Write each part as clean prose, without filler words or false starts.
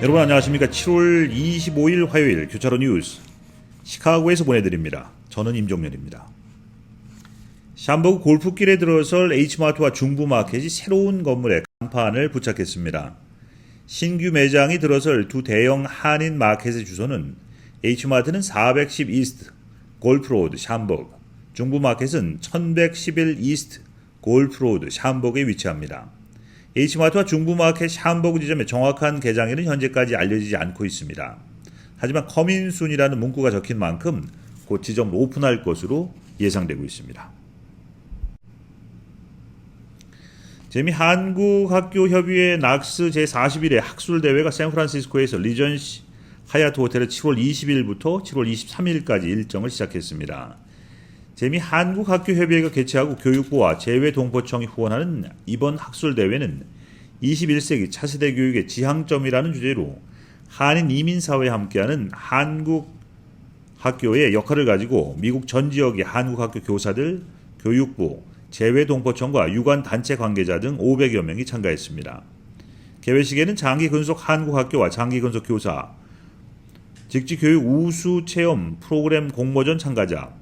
여러분 안녕하십니까. 7월 25일 화요일 교차로 뉴스 시카고에서 보내드립니다. 저는 임종렬입니다. 샴버그 골프길에 들어설 H마트와 중부마켓이 새로운 건물에 간판을 부착했습니다. 신규 매장이 들어설 두 대형 한인 마켓의 주소는 H마트는 410 이스트 골프로드 샴버그, 중부마켓은 1111 이스트 골프로드 샴버그에 위치합니다. H마트와 중부마켓 샴버그 지점의 정확한 개장일은 현재까지 알려지지 않고 있습니다. 하지만 커민순이라는 문구가 적힌 만큼 곧 지점을 오픈할 것으로 예상되고 있습니다. 한국학교협의회 낙스 제41회 학술대회가 샌프란시스코에서 리전시 하얏트 호텔에 7월 20일부터 7월 23일까지 일정을 시작했습니다. 한국학교협의회가 개최하고 교육부와 재외동포청이 후원하는 이번 학술대회는 21세기 차세대 교육의 지향점이라는 주제로 한인 이민사회와 함께하는 한국학교의 역할을 가지고 미국 전 지역의 한국학교 교사들, 교육부, 재외동포청과 유관단체 관계자 등 500여 명이 참가했습니다. 개회식에는 장기근속 한국학교와 장기근속 교사, 직지교육 우수체험 프로그램 공모전 참가자,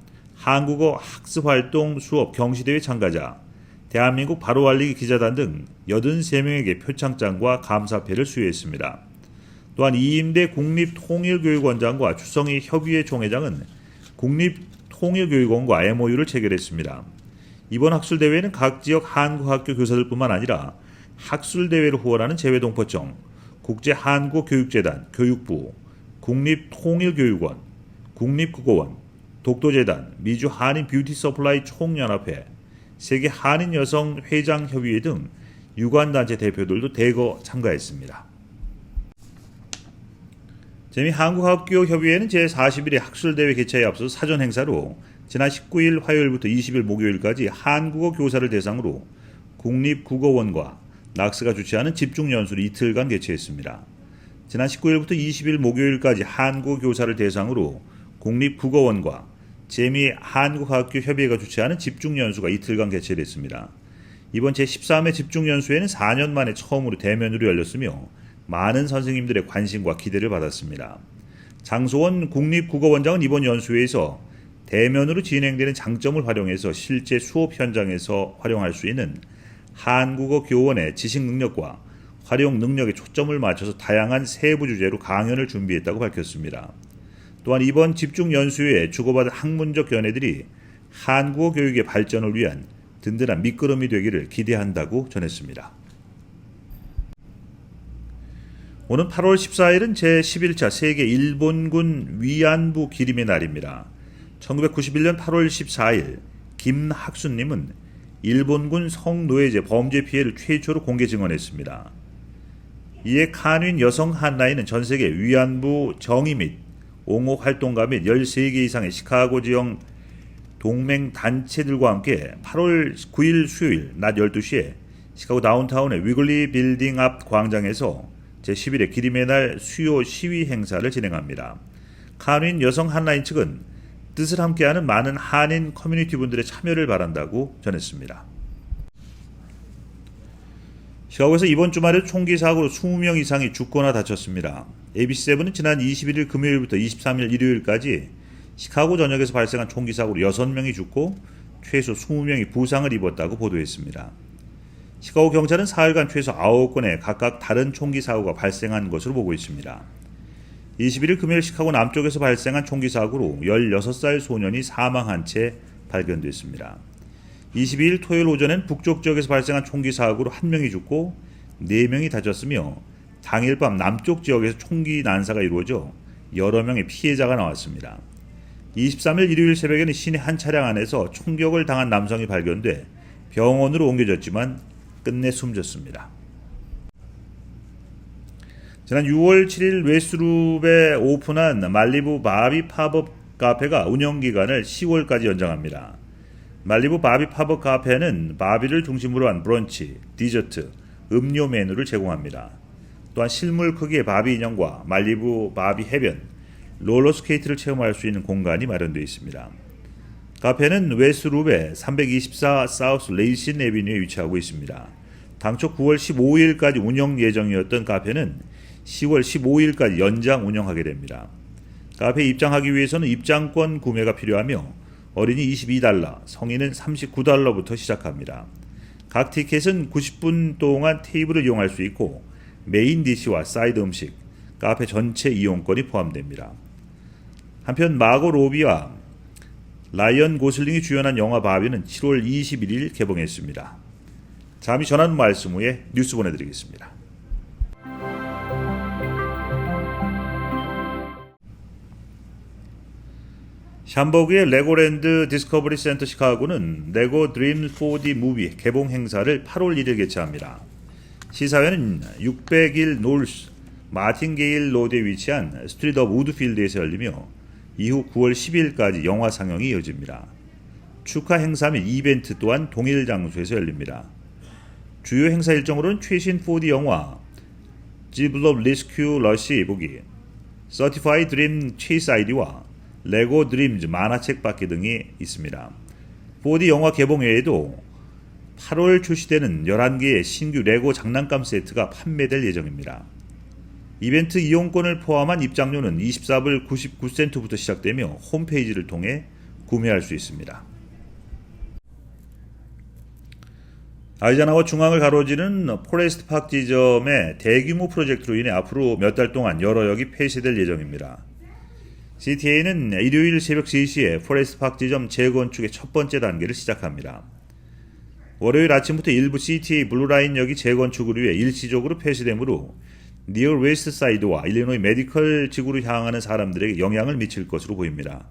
한국어 학습활동 수업 경시대회 참가자, 대한민국 바로 알리기 기자단 등 83명에게 표창장과 감사패를 수여했습니다. 또한 이임대 국립통일교육원장과 주성희 협의회 총회장은 국립통일교육원과 MOU를 체결했습니다. 이번 학술대회는 각 지역 한국학교 교사들뿐만 아니라 학술대회를 후원하는 재외동포청, 국제한국교육재단, 교육부, 국립통일교육원, 국립국어원, 독도재단, 미주 한인 뷰티 서플라이 총연합회, 세계 한인 여성 회장협의회 등 유관단체 대표들도 대거 참가했습니다. 한국학교협의회는 제41회 학술대회 개최에 앞서 사전 행사로 지난 19일 화요일부터 20일 목요일까지 한국어 교사를 대상으로 국립국어원과 낙스가 주최하는 집중연수를 이틀간 개최했습니다. 지난 19일부터 20일 목요일까지 한국어 교사를 대상으로 국립국어원과 한국학교협의회가 주최하는 집중연수가 이틀간 개최됐습니다. 이번 제13회 집중연수회는 4년 만에 처음으로 대면으로 열렸으며 많은 선생님들의 관심과 기대를 받았습니다. 장소원 국립국어원장은 이번 연수회에서 대면으로 진행되는 장점을 활용해서 실제 수업 현장에서 활용할 수 있는 한국어 교원의 지식 능력과 활용 능력에 초점을 맞춰서 다양한 세부 주제로 강연을 준비했다고 밝혔습니다. 또한 이번 집중연수회에 주고받은 학문적 견해들이 한국어 교육의 발전을 위한 든든한 밑거름이 되기를 기대한다고 전했습니다. 오는 8월 14일은 제11차 세계 일본군 위안부 기림의 날입니다. 1991년 8월 14일 김학순님은 일본군 성노예제 범죄 피해를 최초로 공개 증언했습니다. 이에 칸윈 여성 한라인은 전세계 위안부 정의 및 옹호 활동가 및 13개 이상의 시카고 지역 동맹단체들과 함께 8월 9일 수요일 낮 12시에 시카고 다운타운의 위글리 빌딩 앞 광장에서 제11회 기림의 날 수요 시위 행사를 진행합니다. 칸윈 여성 한라인 측은 뜻을 함께하는 많은 한인 커뮤니티 분들의 참여를 바란다고 전했습니다. 시카고에서 이번 주말에 총기 사고로 20명 이상이 죽거나 다쳤습니다. ABC7은 지난 21일 금요일부터 23일 일요일까지 시카고 전역에서 발생한 총기 사고로 6명이 죽고 최소 20명이 부상을 입었다고 보도했습니다. 시카고 경찰은 사흘간 최소 9건의 각각 다른 총기 사고가 발생한 것으로 보고 있습니다. 21일 금요일 시카고 남쪽에서 발생한 총기 사고로 16살 소년이 사망한 채 발견됐습니다. 22일 토요일 오전엔 북쪽 지역에서 발생한 총기 사고로 1명이 죽고 4명이 다쳤으며 당일 밤 남쪽 지역에서 총기 난사가 이루어져 여러 명의 피해자가 나왔습니다. 23일 일요일 새벽에는 시내 한 차량 안에서 총격을 당한 남성이 발견돼 병원으로 옮겨졌지만 끝내 숨졌습니다. 지난 6월 7일 웨스트룹에 오픈한 말리부 바비 팝업 카페가 운영기간을 10월까지 연장합니다. 말리부 바비 팝업 카페는 바비를 중심으로 한 브런치, 디저트, 음료 메뉴를 제공합니다. 또한 실물 크기의 바비 인형과 말리부 바비 해변, 롤러스케이트를 체험할 수 있는 공간이 마련되어 있습니다. 카페는 웨스트룹의 324 사우스 레이신 애비뉴에 위치하고 있습니다. 당초 9월 15일까지 운영 예정이었던 카페는 10월 15일까지 연장 운영하게 됩니다. 카페에 입장하기 위해서는 입장권 구매가 필요하며 어린이 $22, 성인은 $39부터 시작합니다. 각 티켓은 90분 동안 테이블을 이용할 수 있고 메인 디시와 사이드 음식, 카페 전체 이용권이 포함됩니다. 한편 마고 로비와 라이언 고슬링이 주연한 영화 바비는 7월 21일 개봉했습니다. 잠시 전한 말씀 후에 뉴스 보내드리겠습니다. 샴버그의 레고랜드 디스커버리 센터 시카고는 레고 드림 4D 무비 개봉 행사를 8월 1일 개최합니다. 시사회는 601 노스 마틴게일 로드에 위치한 스트리트 오브 우드필드에서 열리며 이후 9월 10일까지 영화 상영이 이어집니다. 축하 행사 및 이벤트 또한 동일 장소에서 열립니다. 주요 행사 일정으로는 최신 4D 영화 지블럽 리스큐 러시 보기, 서티파이 드림 체이스 아이디와 레고 드림즈 만화책 받기 등이 있습니다. 4D 영화 개봉 외에도 8월 출시되는 11개의 신규 레고 장난감 세트가 판매될 예정입니다. 이벤트 이용권을 포함한 입장료는 24불 99센트부터 시작되며 홈페이지를 통해 구매할 수 있습니다. 아이자나와 중앙을 가로지르는 포레스트 파크 지점의 대규모 프로젝트로 인해 앞으로 몇 달 동안 여러 역이 폐쇄될 예정입니다. CTA는 일요일 새벽 3시에 포레스트 파크 지점 재건축의 첫 번째 단계를 시작합니다. 월요일 아침부터 일부 CTA 블루라인 역이 재건축을 위해 일시적으로 폐쇄되므로 니어 웨스트 사이드와 일리노이 메디컬 지구로 향하는 사람들에게 영향을 미칠 것으로 보입니다.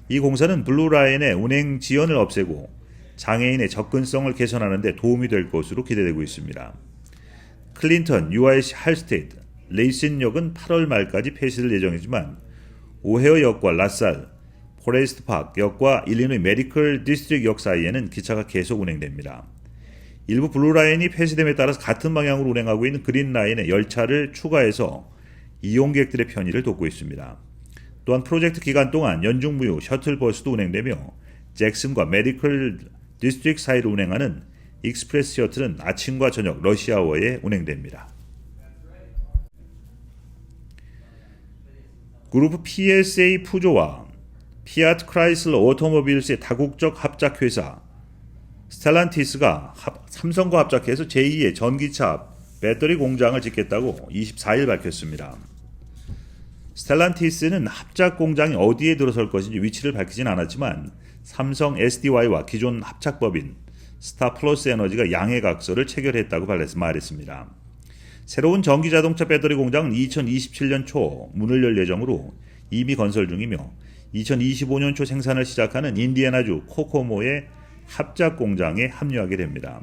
이 공사는 블루라인의 운행 지연을 없애고 장애인의 접근성을 개선하는 데 도움이 될 것으로 기대되고 있습니다. 클린턴, UIC 할스테이트, 레이슨 역은 8월 말까지 폐쇄될 예정이지만 오헤어 역과 라살, 포레스트 파크 역과 일리노이 메디컬 디스트릭트 역 사이에는 기차가 계속 운행됩니다. 일부 블루라인이 폐쇄됨에 따라서 같은 방향으로 운행하고 있는 그린라인에 열차를 추가해서 이용객들의 편의를 돕고 있습니다. 또한 프로젝트 기간 동안 연중무휴 셔틀버스도 운행되며 잭슨과 메디컬 디스트릭트 사이를 운행하는 익스프레스 셔틀은 아침과 저녁 러시아워에 운행됩니다. 그룹 PSA 푸조와 피아트 크라이슬러 오토모빌스의 다국적 합작회사 스텔란티스가 삼성과 합작해서 제2의 전기차 배터리 공장을 짓겠다고 24일 밝혔습니다. 스텔란티스는 합작 공장이 어디에 들어설 것인지 위치를 밝히진 않았지만 삼성 SDI와 기존 합작법인 스타플러스 에너지가 양해각서를 체결했다고 말했습니다. 새로운 전기자동차 배터리 공장은 2027년 초 문을 열 예정으로 이미 건설 중이며 2025년 초 생산을 시작하는 인디애나주 코코모의 합작 공장에 합류하게 됩니다.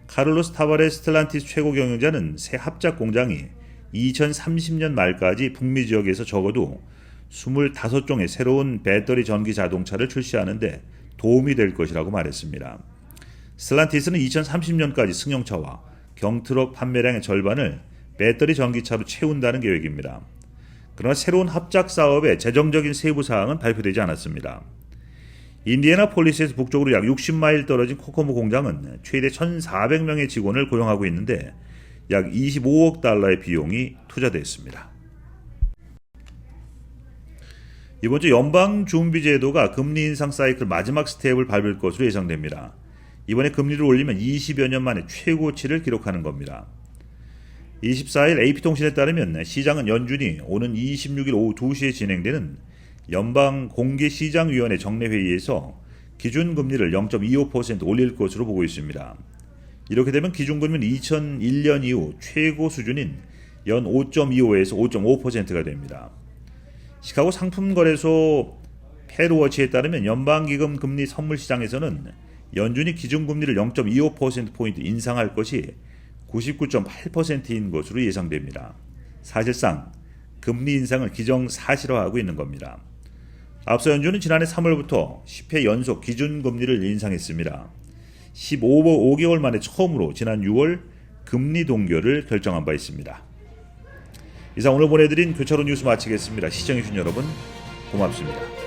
카를로스 타바레스 스텔란티스 최고 경영자는 새 합작 공장이 2030년 말까지 북미 지역에서 적어도 25종의 새로운 배터리 전기 자동차를 출시하는 데 도움이 될 것이라고 말했습니다. 스텔란티스는 2030년까지 승용차와 경트럭 판매량의 절반을 배터리 전기차로 채운다는 계획입니다. 그러나 새로운 합작 사업의 재정적인 세부 사항은 발표되지 않았습니다. 인디애나폴리스에서 북쪽으로 약 60마일 떨어진 코코모 공장은 최대 1,400명의 직원을 고용하고 있는데 약 25억 달러의 비용이 투자됐습니다. 이번 주 연방준비제도가 금리 인상 사이클 마지막 스텝을 밟을 것으로 예상됩니다. 이번에 금리를 올리면 20여 년 만에 최고치를 기록하는 겁니다. 24일 AP통신에 따르면 시장은 연준이 오는 26일 오후 2시에 진행되는 연방공개시장위원회 정례회의에서 기준금리를 0.25% 올릴 것으로 보고 있습니다. 이렇게 되면 기준금리는 2001년 이후 최고 수준인 연 5.25에서 5.5%가 됩니다. 시카고 상품거래소 페르워치에 따르면 연방기금 금리 선물시장에서는 연준이 기준금리를 0.25%포인트 인상할 것이 99.8%인 것으로 예상됩니다. 사실상 금리 인상을 기정사실화하고 있는 겁니다. 앞서 연준은 지난해 3월부터 10회 연속 기준금리를 인상했습니다. 15개월 만에 처음으로 지난 6월 금리 동결을 결정한 바 있습니다. 이상 오늘 보내드린 교차로 뉴스 마치겠습니다. 시청해주신 여러분 고맙습니다.